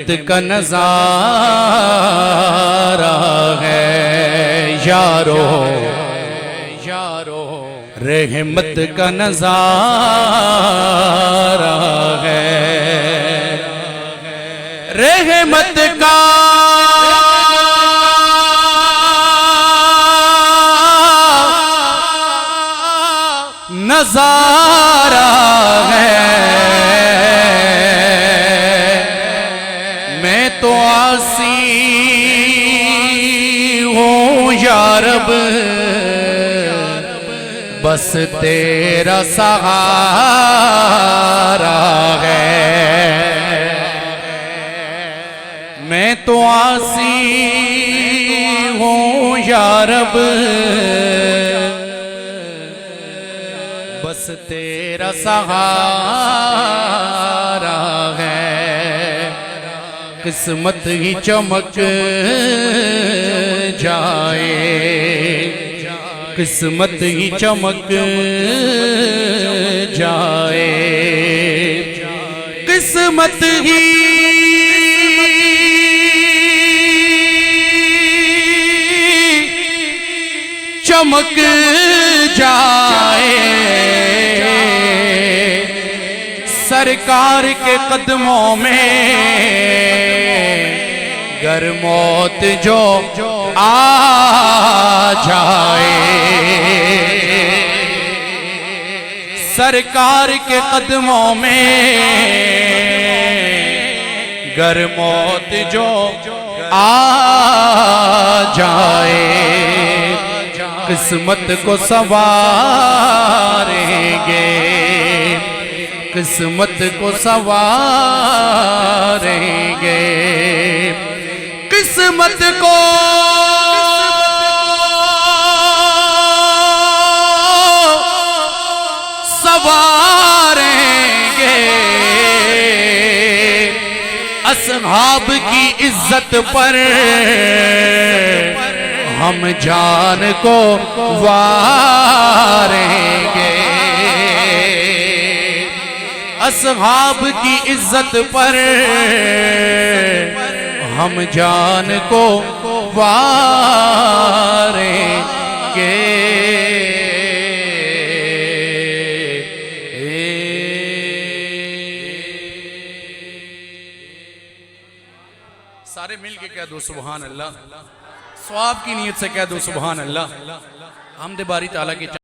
का नजारा है यारो, रहमत का नजारा है, रहमत का नजारा है। मैं तो आसी हूँ या रब, बस तेरा सहारा है। मैं तो आसी हूँ या रब, बस तेरा सहारा है। किस्मत ही चमक जाए, किस्मत ही चमक जाए, किस्मत ही चमक जाए। सरकार के कदमों में गर मौत जो आ जाए, सरकार के कदमों में गर मौत जो आ जाए, किस्मत को संवारेंगे, किस्मत को संवारेंगे, किस्मत को संवारेंगे। असहाब की इज्जत पर हम जान को वारेंगे, असहाब की इज्जत पर हम जान को वारेंगे। सारे मिल के कह दो सुभान अल्लाह, सवाब की नीयत से कह दो सुभान अल्लाह। हमद बारी ताला की